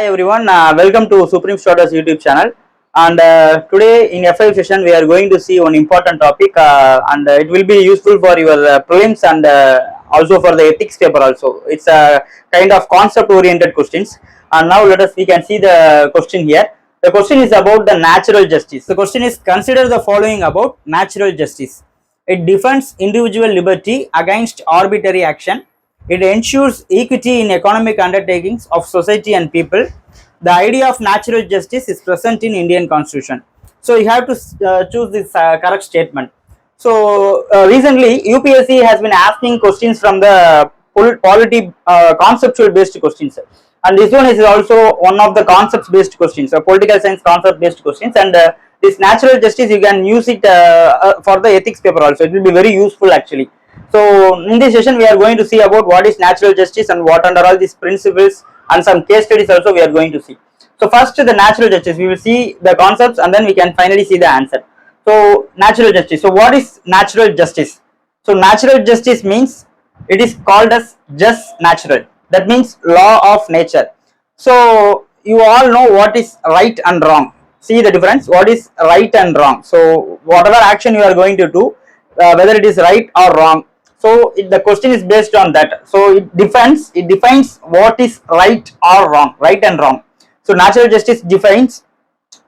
Hi everyone, welcome to Supreme Studios YouTube channel. And today in F5 session we are going to see one important topic, and it will be useful for your prelims and also for the ethics paper also. It's a kind of concept oriented questions. And now we can see the question here. The question is about the natural justice. The question is, consider the following about natural justice. It defends individual liberty against arbitrary action. It ensures equity in economic undertakings of society and people. The idea of natural justice is present in Indian Constitution. So you have to choose this correct statement. So recently UPSC has been asking questions from the polity conceptual based questions, and this one is also one of the concepts based questions, political science concept based questions, and this natural justice you can use it for the ethics paper also. It will be very useful actually. So in this session we are going to see about what is natural justice and what under all these principles, and some case studies also we are going to see. So first, the natural justice, we will see the concepts and then we can finally see the answer. So natural justice. So what is natural justice? So natural justice means it is called as just natural. That means law of nature. So you all know what is right and wrong. See the difference, what is right and wrong. So whatever action you are going to do, whether it is right or wrong, so the question is based on that. So it defines what is right or wrong, right and wrong. So natural justice defines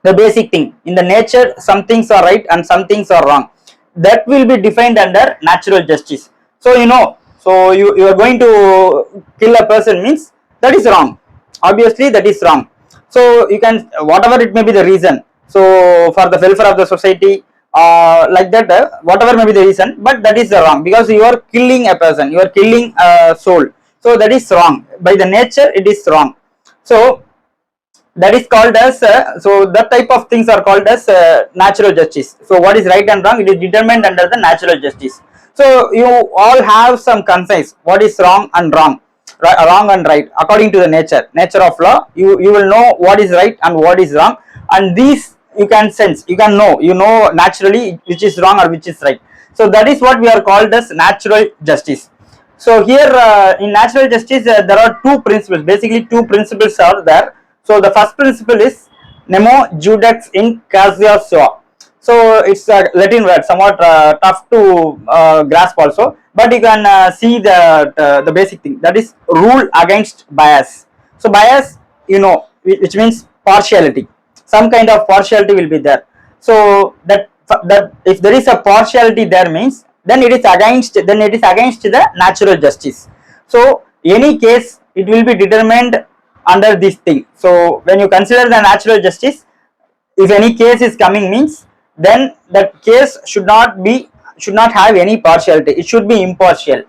the basic thing. In the nature, some things are right and some things are wrong. That will be defined under natural justice. So so you are going to kill a person means that is wrong. Obviously that is wrong. So you can, whatever it may be the reason. So for the welfare of the society, like that, whatever may be the reason, but that is wrong because you are killing a person, you are killing a soul. So that is wrong. By the nature it is wrong. So that is called as so that type of things are called as natural justice. So what is right and wrong, it is determined under the natural justice. So you all have some concerns, what is wrong and wrong, wrong and right according to the nature of law. You will know what is right and what is wrong, and these you can sense, you know naturally which is wrong or which is right. So that is what we are called as natural justice. So here in natural justice there are two principles, basically two principles are there. So the first principle is nemo judex in causa sua. So it's a Latin word, somewhat tough to grasp also, but you can see the basic thing, that is rule against bias. So bias, which means partiality. Some kind of partiality will be there. So that if there is a partiality there means then it is against the natural justice. So any case it will be determined under this thing. So when you consider the natural justice, if any case is coming means then that case should not have any partiality, it should be impartial.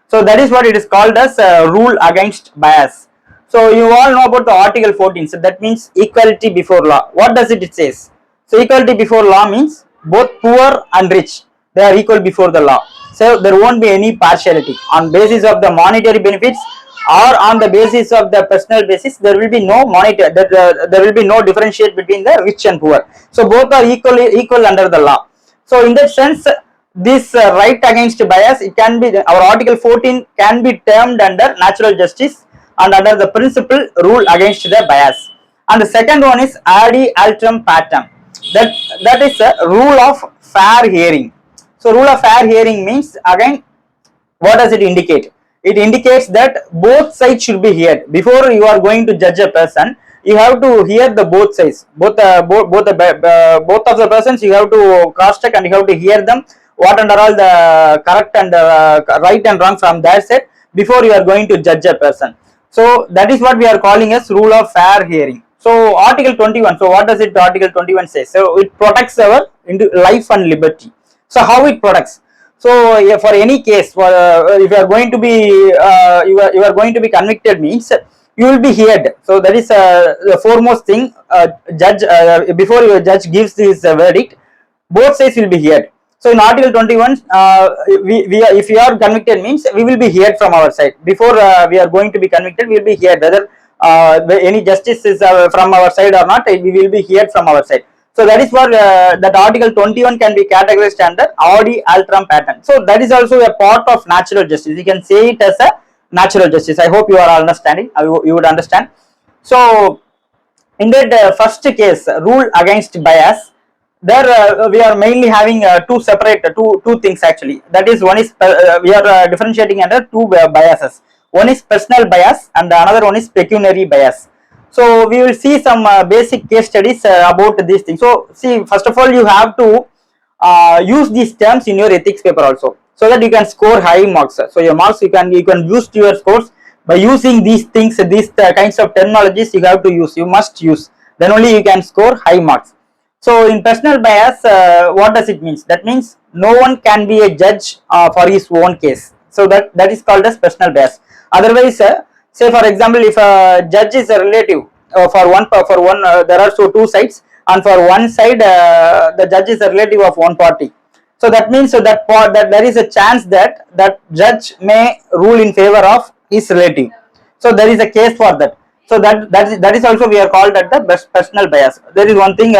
So that is what it is called as rule against bias. So you all know about the article 14. So that means equality before law. What does it says? So equality before law means both poor and rich, they are equal before the law. So there won't be any partiality on basis of the monetary benefits or on the basis of the personal basis. There will be no monetary, there will be no differentiate between the rich and poor. So both are equal under the law. So in that sense, this right against bias, it can be, our article 14 can be termed under natural justice and under the principle rule against the bias. And the second one is adi alteram patem. That is a rule of fair hearing. So rule of fair hearing means, again, what does it indicate? It indicates that both sides should be heard. Before you are going to judge a person, you have to hear the both sides, both of the persons. You have to cross check and you have to hear them, what under all the correct and right and wrong from their side before you are going to judge a person. So that is what we are calling as rule of fair hearing. So article 21. So what does it article 21 say? So it protects our life and liberty. So how it protects? So for any case, if you are going to be you are going to be convicted means you will be heard. So that is the foremost thing. Judge before your judge gives this verdict, both sides will be heard. So in article 21, if you are convicted means we will be heard from our side. Before we are going to be convicted, we will be heard whether any justice is from our side or not. We will be heard from our side. So that is what that article 21 can be categorized under adi alteram patem. So that is also a part of natural justice. You can say it as a natural justice. I hope you are understanding. You would understand. So In that first case, rule against bias, there we are mainly having two separate two things actually. That is, one is we are differentiating under two biases. One is personal bias and another one is pecuniary bias. So we will see some basic case studies about these things. So see, first of all, you have to use these terms in your ethics paper also, so that you can score high marks. So your marks, you can boost your scores by using these things, these kinds of terminologies you have to use, you must use, then only you can score high marks. So in personal bias, what does it mean? That means no one can be a judge for his own case. So that is called as personal bias. Otherwise, say for example, if a judge is a relative for one there are so two sides, and for one side the judge is a relative of one party. So that means that there is a chance that that judge may rule in favor of his relative. So there is a case for that. So that is also we are called at the personal bias. There is one thing.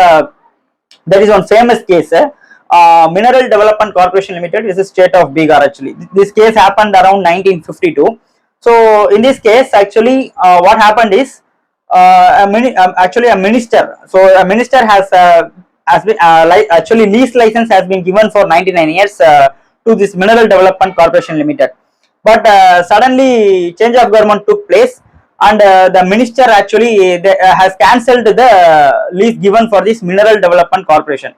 There is one famous case, Mineral Development Corporation Limited is a state of Bihar actually. This case happened around 1952. So in this case actually what happened is actually a minister. So a minister has been actually lease license has been given for 99 years to this Mineral Development Corporation Limited. But suddenly change of government took place, and the minister actually has cancelled the lease given for this Mineral Development Corporation.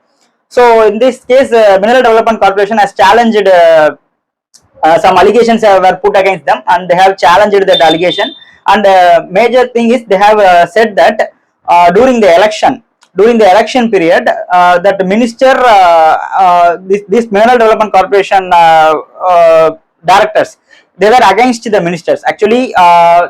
So in this case, Mineral Development Corporation has challenged some allegations were put against them, and they have challenged that allegation. And major thing is they have said that during the election period, that the minister, this Mineral Development Corporation directors, they were against the ministers. Actually,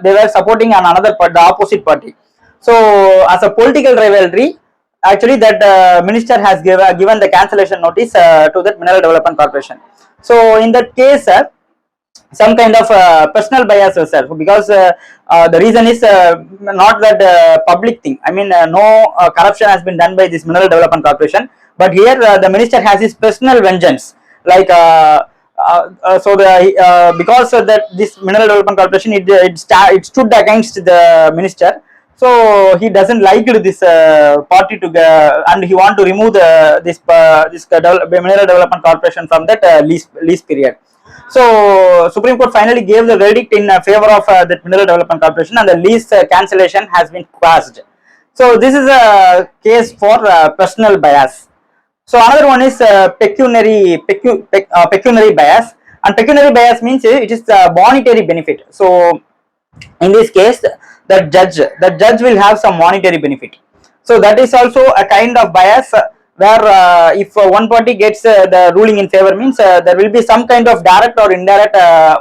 they were supporting on another part, the opposite party. So as a political rivalry, actually that minister has given the cancellation notice to that Mineral Development Corporation. So in that case, some kind of personal bias yourself, because the reason is not that public thing. I mean, no corruption has been done by this Mineral Development Corporation, but here the minister has his personal vengeance, like so the because that this Mineral Development Corporation it stood against the minister. So he doesn't like this party to and he want to remove this Mineral Development Corporation from that lease period. So Supreme Court finally gave the verdict in favor of that Mineral Development Corporation, and the lease cancellation has been quashed. So this is a case for personal bias. So another one is pecuniary bias, and pecuniary bias means it is monetary benefit. So in this case, the judge will have some monetary benefit. So that is also a kind of bias where if one party gets the ruling in favor, means there will be some kind of direct or indirect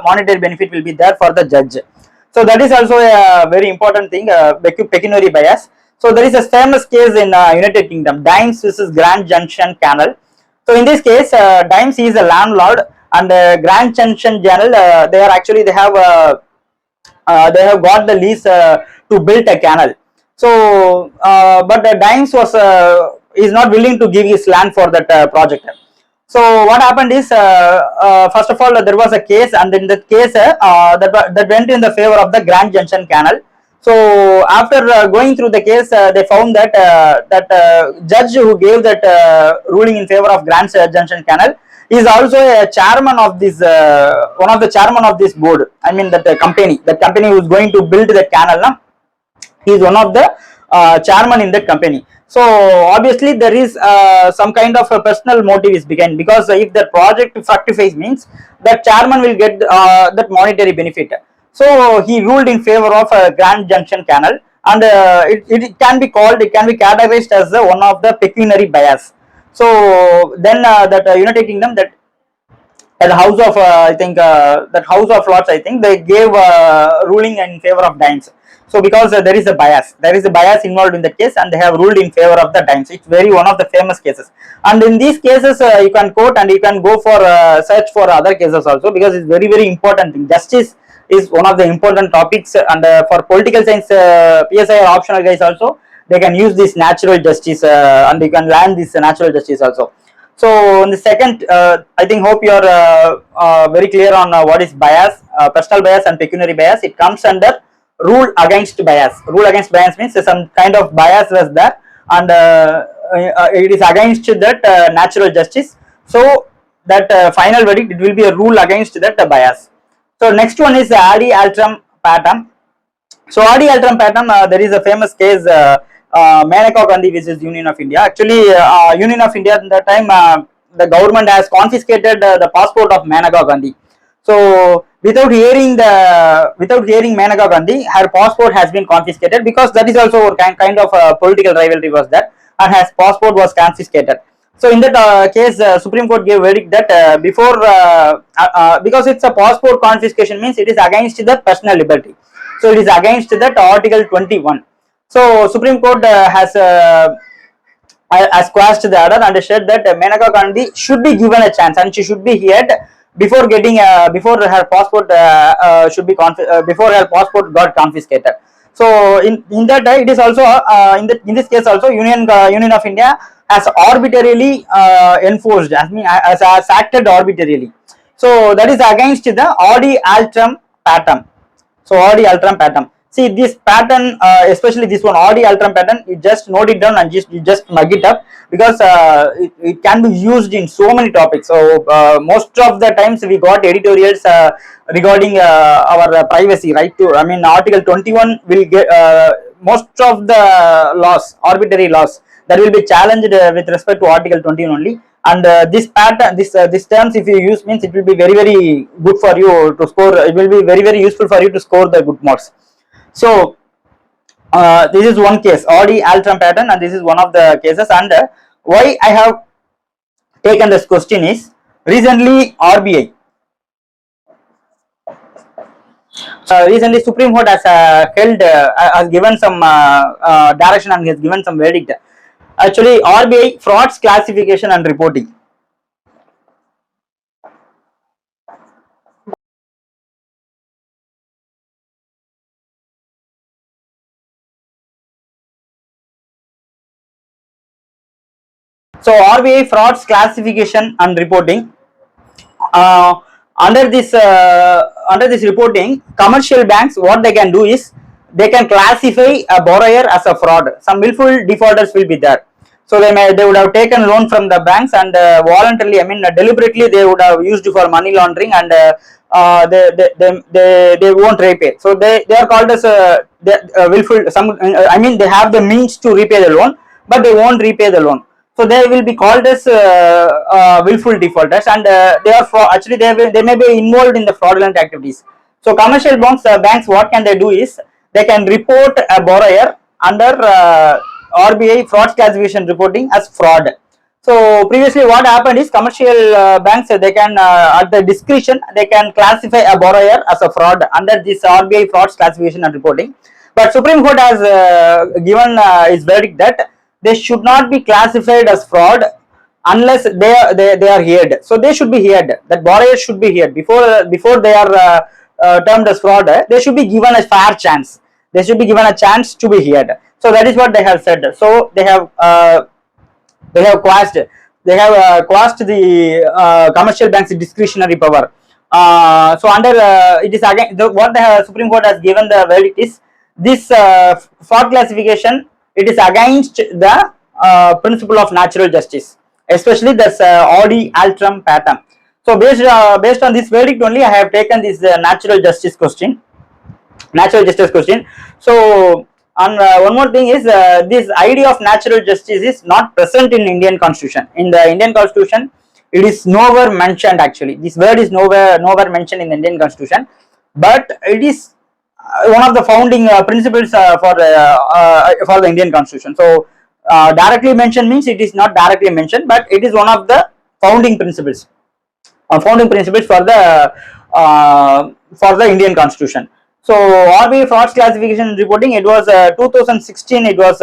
monetary benefit will be there for the judge. So that is also a very important thing, pecuniary bias. So there is a famous case in United Kingdom, Dimes versus Grand Junction Canal. So in this case, Dimes is a landlord, and Grand Junction Canal, they have got the lease to build a canal. So but Dimes is not willing to give his land for that project. So what happened is, first of all, there was a case, and in that case that went in the favor of the Grand Junction Canal. So after going through the case, they found that judge who gave that ruling in favor of Grand Junction Canal is also a chairman of this one of the chairman of this board. I mean that company who is going to build the canal, he is one of the chairman in that company. So obviously there is some kind of a personal motive is behind, because if the project fructifies, means that chairman will get that monetary benefit. So he ruled in favor of Grand Junction Canal, and it can be categorized as one of the pecuniary bias. So then that United Kingdom, that the House of I think that House of Lords, I think they gave ruling in favor of Dimes. So because there is a bias involved in the case, and they have ruled in favor of the Dimes. It's one of the famous cases, and in these cases you can quote and you can go for search for other cases also, because it's very important thing. Justice is one of the important topics, and for political science PSI or optional guys also, they can use this natural justice and you can learn this natural justice also. So in the second, I think hope you are very clear on what is bias, personal bias and pecuniary bias. It comes under rule against bias. Rule against bias means some kind of bias was there, and it is against that natural justice. So that final verdict, it will be a rule against that bias. So next one is Adi Altram pattern. So Adi Altram pattern, there is a famous case, Maneka Gandhi versus Union of India. Actually, Union of India at that time, the government has confiscated the passport of Maneka Gandhi. So without hearing Maneka Gandhi, her passport has been confiscated, because that is also kind of political rivalry was there, and her passport was confiscated. So in that case, Supreme Court gave verdict that because it's a passport confiscation means it is against the personal liberty. So it is against that Article 21. So Supreme Court has quashed the order and said that Maneka Gandhi should be given a chance, and she should be heard before getting before her passport before her passport got confiscated. So in that it is also in this case also Union of India has arbitrarily enforced, has acted arbitrarily. So that is against the Adi Altram pattern. So Adi Altram pattern. See this pattern, especially this one Adi Altram pattern, you just note it down and you just mug it up, because it can be used in so many topics. So most of the times we got editorials regarding our privacy right to, Article 21 will get most of the laws, arbitrary laws, that will be challenged with respect to Article 21 only. And this pattern, this terms, if you use means it will be very good for you to score. It will be very useful for you to score the good marks. So this is one case, Adi Altram pattern, and this is one of the cases. And why I have taken this question is, recently RBI, recently Supreme Court has has given some direction and has given some verdict. Actually, RBI frauds classification and reporting. So RBI frauds classification and reporting. Under this reporting, commercial banks, what they can do is they can classify a borrower as a fraud. Some willful defaulters will be there. So they would have taken loan from the banks and voluntarily, deliberately they would have used for money laundering, and they won't repay. So they are called as willful. They have the means to repay the loan, but they won't repay the loan. So they will be called as willful defaulters, and they are actually they may be involved in the fraudulent activities. So commercial banks, what can they do is they can report a borrower under RBI fraud classification reporting as fraud. So previously what happened is, commercial banks, they can at the discretion they can classify a borrower as a fraud under this RBI fraud classification and reporting. But Supreme Court has given its verdict that they should not be classified as fraud unless they are heard. So they should be heard. That borrowers should be heard before they are termed as fraud. They should be given a fair chance. They should be given a chance to be heard. So that is what they have said. So they have quashed the commercial bank's discretionary power. So under it is again what the Supreme Court has given the verdict is, this fraud classification, it is against the principle of natural justice, especially this Adi Altram pattern. So based on this verdict only, I have taken this natural justice question. So and one more thing is, this idea of natural justice is not present in Indian Constitution. In the Indian Constitution, it is nowhere mentioned. Actually, this word is nowhere mentioned in the Indian Constitution, but it is one of the founding principles for the Indian Constitution. So directly mentioned means it is not directly mentioned, but it is one of the founding principles for the Indian Constitution. So RBI frauds classification and reporting, it was 2016. It was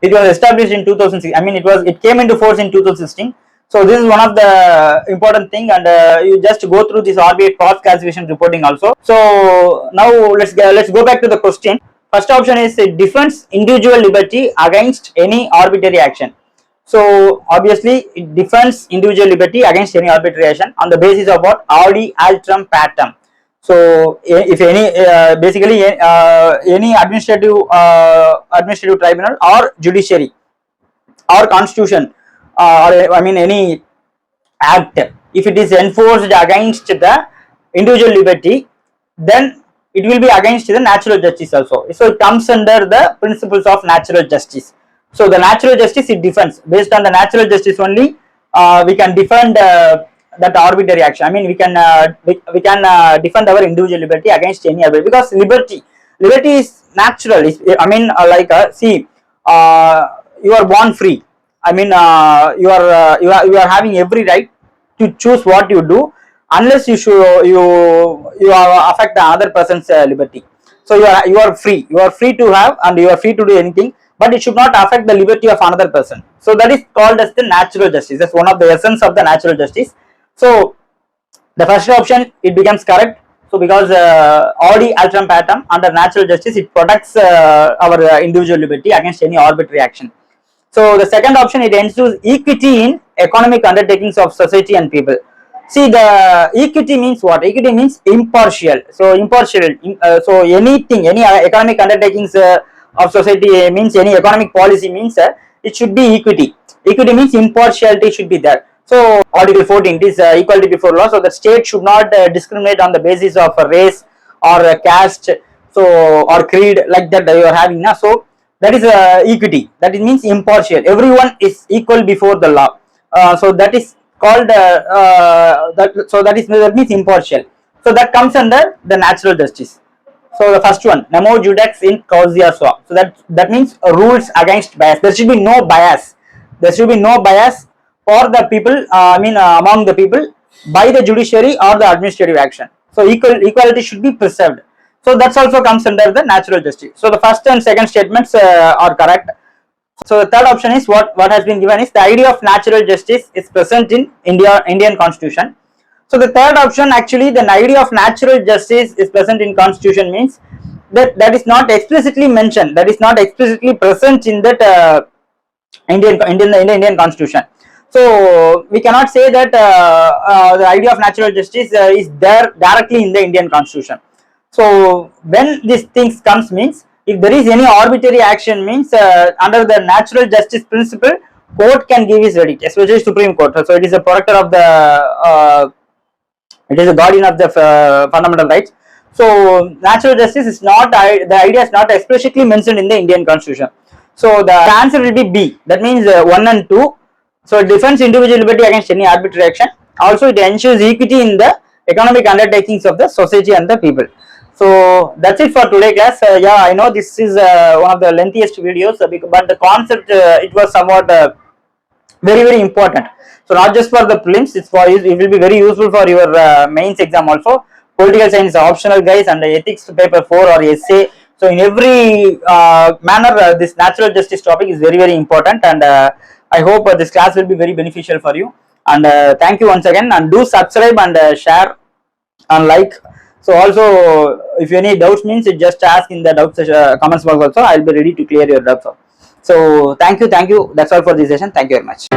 established in 2006. It came into force in 2016. So this is one of the important thing, and you just go through this RBI frauds classification reporting also. So now let's go back to the question. First option is, it defends individual liberty against any arbitrary action. So obviously it defends individual liberty against any arbitrary action on the basis of what? Adi Altram pattern. So if any basically any administrative tribunal or judiciary or constitution or I mean any act, if it is enforced against the individual liberty, then it will be against the natural justice also. So it comes under the principles of natural justice. So the natural justice, it defends based on the natural justice only. We can defend that arbitrary action. I mean we can defend our individual liberty against any other, because liberty is natural. I mean see, you are born free. I mean you are having every right to choose what you do, unless you affect the other person's liberty. So you are free, to have, and you are free to do anything, but it should not affect the liberty of another person. So that is called as the natural justice. That's one of the essence of the natural justice. So the first option, it becomes correct. So because audi alteram patam, under natural justice, it protects our individual liberty against any arbitrary action. So the second option, it ensures equity in economic undertakings of society and people. See, the equity means what? Equity means impartial. So impartial. So anything, any economic undertakings of society means, any economic policy means it should be equity. Equity means impartiality should be there. So Article 14, it is equality before law. So the state should not discriminate on the basis of race or caste, so or creed, like that you are having now. So that is equity. That means impartial. Everyone is equal before the law. So that is called that means impartial. So that comes under the natural justice. So the first one, nemo judex in causa sua. So that means rules against bias. There should be no bias. There should be no bias for the people. I mean among the people, by the judiciary or the administrative action. So equality should be preserved. So that's also comes under the natural justice. So the first and second statements are correct. So the third option is what has been given is the idea of natural justice is present in Indian Constitution. So the third option, actually the idea of natural justice is present in Constitution means that is not explicitly mentioned, that is not explicitly present in that Indian Constitution. So we cannot say that the idea of natural justice is there directly in the Indian Constitution. So when these things comes means, if there is any arbitrary action means under the natural justice principle, court can give his verdict, especially Supreme Court. So it is a protector of the it is a guardian of the fundamental rights. So natural justice is not, the idea is not explicitly mentioned in the Indian Constitution. So the answer will be B. That means 1 and 2. So it defends individual liberty against any arbitrary action. Also it ensures equity in the economic undertakings of the society and the people. So that's it for today class. Yeah, I know this is one of the lengthiest videos, but the concept it was somewhat very important. So not just for the prelims, it will be very useful for your mains exam also. Political science is optional guys, and ethics paper 4 or essay. So in every manner this natural justice topic is very important, and I hope this class will be very beneficial for you. And thank you once again, and do subscribe and share and like. So also if you any doubts means, just ask in the doubts comments box also. I will be ready to clear your doubts. So thank you, that's all for this session. Thank you very much.